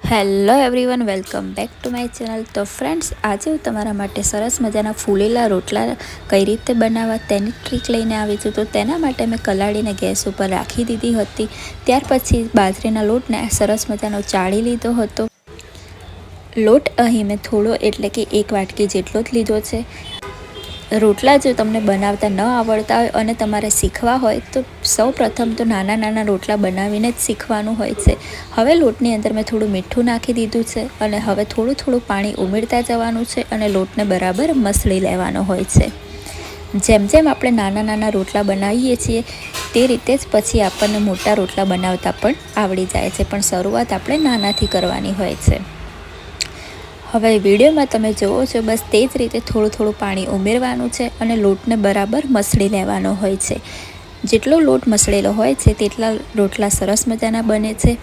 Hello everyone, welcome back to my channel. તો friends, આજે હું તમારા માટે સરસ મજાના ફૂલેલા રોટલા કઈ રીતે બનાવવા તેની ટ્રીક લઈને આવી છું। તો તેના માટે મેં કલાડીને ગેસ ઉપર રાખી દીધી હતી। ત્યાર પછી બાજરીના લોટને સરસ મજાનો ચાળી લીધો હતો। લોટ અહીં મેં થોડો એટલે કે 1 વાટકી જેટલો જ લીધો છે। રોટલા જો તમને બનાવતા ન આવડતા હોય અને તમારે શીખવા હોય તો સૌ પ્રથમ તો નાના નાના રોટલા બનાવીને જ શીખવાનું હોય છે। હવે લોટની અંદર મેં થોડું મીઠું નાખી દીધું છે અને હવે થોડું પાણી ઉમેરતા જવાનું છે અને લોટને બરાબર મસળી લેવાનો હોય છે। જેમ જેમ આપણે નાના નાના રોટલા બનાવીએ છીએ તે રીતે જ પછી આપણને મોટા રોટલા બનાવતા પણ આવડી જાય છે, પણ શરૂઆત આપણે નાનાથી કરવાની હોય છે। હવે વિડીયોમાં તમે જુઓ છો, બસ તે જ રીતે થોડું પાણી ઉમેરવાનું છે અને લોટને બરાબર મસળી લેવાનો હોય છે। જેટલો લોટ મસળેલો હોય છે તેટલા રોટલા સરસ મજાના બને છે।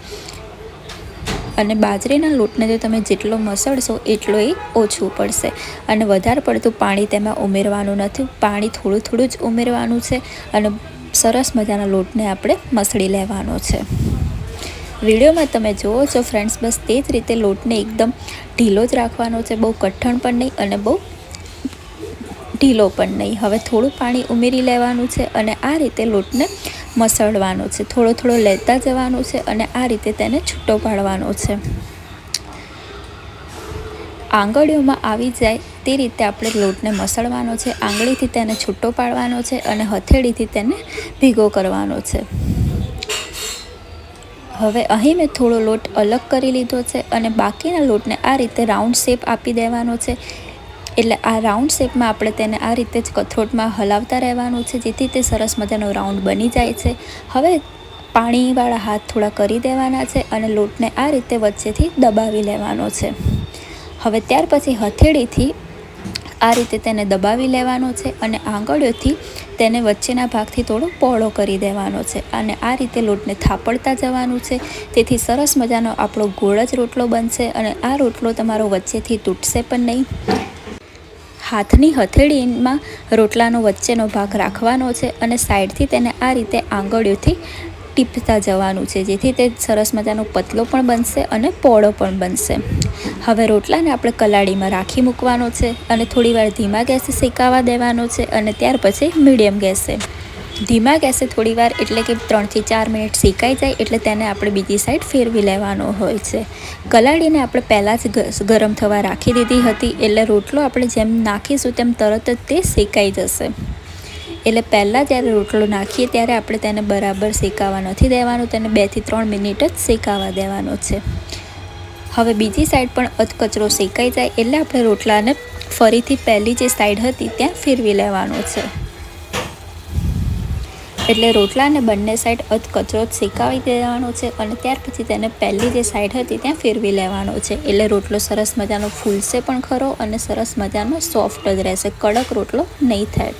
અને બાજરીના લોટને જો તમે જેટલો મસળશો એટલો એ ઓછું પડશે અને વધારે પડતું પાણી તેમાં ઉમેરવાનું નથી। પાણી થોડું જ ઉમેરવાનું છે અને સરસ મજાના લોટને આપણે મસળી લેવાનો છે। વિડીયોમાં તમે જુઓ છો ફ્રેન્ડ્સ, બસ તે જ રીતે લોટને એકદમ ઢીલો જ રાખવાનો છે, બહુ કઠણ પણ નહીં અને બહુ ઢીલો પણ નહીં। હવે થોડું પાણી ઉમેરી લેવાનું છે અને આ રીતે લોટને મસળવાનો છે। થોડો લેતા જવાનું છે અને આ રીતે તેને છૂટો પાડવાનો છે। આંગળીઓમાં આવી જાય તે રીતે આપણે લોટને મસળવાનો છે। આંગળીથી તેને છૂટો પાડવાનો છે અને હથેળીથી તેને ભીગો કરવાનો છે। હવે અહીં મેં થોડો લોટ અલગ કરી લીધો છે અને બાકીના લોટને આ રીતે રાઉન્ડ શેપ આપી દેવાનો છે। એટલે આ રાઉન્ડ શેપમાં આપણે તેને આ રીતે જ કથરોટમાં હલાવતા રહેવાનું છે, જેથી તે સરસ મજાનો રાઉન્ડ બની જાય છે। હવે પાણીવાળા હાથ થોડા કરી દેવાના છે અને લોટને આ રીતે વચ્ચેથી દબાવી લેવાનો છે। હવે ત્યાર પછી હથેળીથી આ રીતે તેને દબાવી લેવાનો છે અને આંગળીઓથી તેને વચ્ચેના ભાગથી થોડો પહોળો કરી દેવાનો છે અને આ રીતે લોટને થાપડતા જવાનું છે। તેથી સરસ મજાનો આપણો ગોળ જ રોટલો બનશે અને આ રોટલો તમારો વચ્ચેથી તૂટશે પણ નહીં। હાથની હથેળીમાં રોટલાનો વચ્ચેનો ભાગ રાખવાનો છે અને સાઈડથી તેને આ રીતે આંગળીઓથી ટીપતા જવાનું છે, જેથી તે સરસ મજાનો પતલો પણ બનશે અને પહોળો પણ બનશે। હવે રોટલાને આપણે કલાડીમાં રાખી મૂકવાનો છે અને થોડીવાર ધીમા ગેસે શેકાવા દેવાનો છે અને ત્યાર પછી મીડિયમ ગેસે। ધીમા ગેસે થોડીવાર એટલે કે 3 થી 4 મિનિટ શેકાઈ જાય એટલે તેને આપણે બીજી સાઈડ ફેરવી લેવાનો હોય છે। કલાડીને આપણે પહેલાં જ ગરમ થવા રાખી દીધી હતી, એટલે રોટલો આપણે જેમ નાખીશું તેમ તરત જ તે શેકાઈ જશે। એટલે પહેલાં જ્યારે રોટલો નાખીએ ત્યારે આપણે તેને બરાબર શેકાવા નથી દેવાનું, તેને 2 થી 3 મિનિટ જ શેકાવા દેવાનો છે। હવે બીજી સાઈડ પણ અધકચરો શેકાઈ જાય એટલે આપણે રોટલાને ફરીથી પહેલી જે સાઈડ હતી ત્યાં ફેરવી લેવાનો છે। એટલે રોટલાને બંને સાઈડ અધકચરો જ શેકાવી દેવાનો છે અને ત્યાર પછી તેને પહેલી જે સાઈડ હતી ત્યાં ફેરવી લેવાનો છે। એટલે રોટલો સરસ મજાનો ફૂલશે પણ ખરો અને સરસ મજાનો સોફ્ટ જ રહેશે, કડક રોટલો નહીં થાય।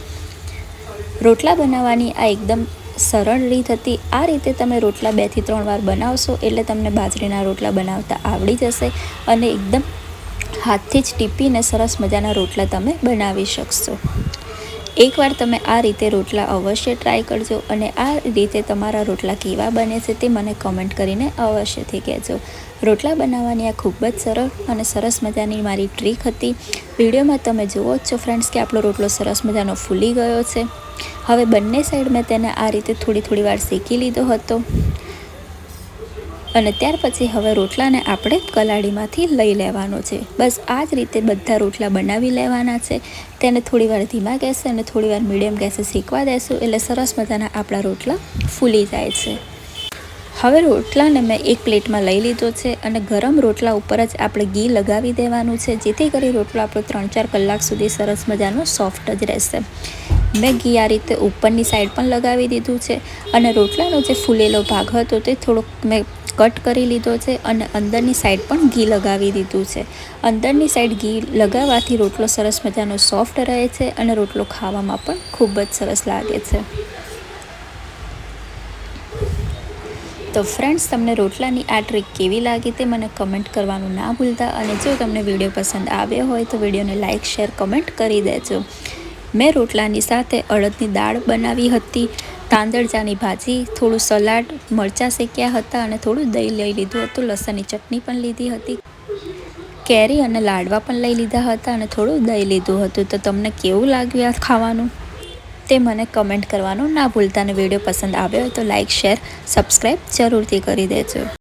રોટલા બનાવવાની આ એકદમ સરળ રીત હતી। આ રીતે તમે રોટલા 2 થી 3 વાર બનાવશો એટલે તમને બાજરીના રોટલા બનાવતા આવડી જશે અને એકદમ હાથથી જ ટીપીને સરસ મજાના રોટલા તમે બનાવી શકશો। એકવાર તમે આ રીતે રોટલા અવશ્ય ટ્રાય કરજો અને આ રીતે તમારા રોટલા કેવા બને છે તે મને કમેન્ટ કરીને અવશ્યથી કહેજો। રોટલા બનાવવાની આ ખૂબ જ સરળ અને સરસ મજાની મારી ટ્રીક હતી। વિડીયોમાં તમે જુઓ જ છો ફ્રેન્ડ્સ કે આપણો રોટલો સરસ મજાનો ફૂલી ગયો છે। હવે બંને સાઈડ મેં તેને આ રીતે થોડી વાર શેકી લીધો હતો અને ત્યાર પછી હવે રોટલાને આપણે કલાડીમાંથી લઈ લેવાનો છે। બસ આ જ રીતે બધા રોટલા બનાવી લેવાના છે। તેને થોડીવાર ધીમા ગેસે અને થોડીવાર મીડિયમ ગેસે શેકવા દેશું એટલે સરસ મજાના આપણા રોટલા ફૂલી જાય છે। હવે રોટલાને મેં એક પ્લેટમાં લઈ લીધો છે અને ગરમ રોટલા ઉપર જ આપણે ઘી લગાવી દેવાનું છે, જેથી કરી રોટલો આપણો 3-4 કલાક સુધી સરસ મજાનો સોફ્ટ જ રહેશે। મેં ઘી આ રીતે ઉપરની સાઈડ પણ લગાવી દીધું છે અને રોટલાનો જે ફૂલેલો ભાગ હતો તે થોડોક મેં કટ કરી લીધો છે અને અંદરની સાઈડ પણ ઘી લગાવી દીધું છે। અંદરની સાઈડ ઘી લગાવવાથી રોટલો સરસ મજાનો સોફ્ટ રહે છે અને રોટલો ખાવામાં પણ ખૂબ જ સરસ લાગે છે। તો ફ્રેન્ડ્સ, તમને રોટલાની આ ટ્રીક કેવી લાગી તે મને કમેન્ટ કરવાનું ના ભૂલતા અને જો તમને વિડીયો પસંદ આવ્યો હોય તો વિડીયોને લાઇક, શેર, કમેન્ટ કરી દેજો। મેં રોટલાની સાથે અડદની દાળ બનાવી હતી, તાંદળજાની ભાજી, થોડું સલાડ, મરચાં શેક્યા હતા અને થોડું દહીં લઈ લીધું હતું, લસણની ચટણી પણ લીધી હતી, કેરી અને લાડવા પણ લઈ લીધા હતા અને થોડું દહીં લીધું હતું. તો તમને કેવું લાગ્યું આ ખાવાનું તે મને કમેન્ટ કરવાનું ના ભૂલતા અને વિડીયો પસંદ આવ્યો હોય તો લાઇક, શેર, સબસ્ક્રાઈબ જરૂરથી કરી દેજો.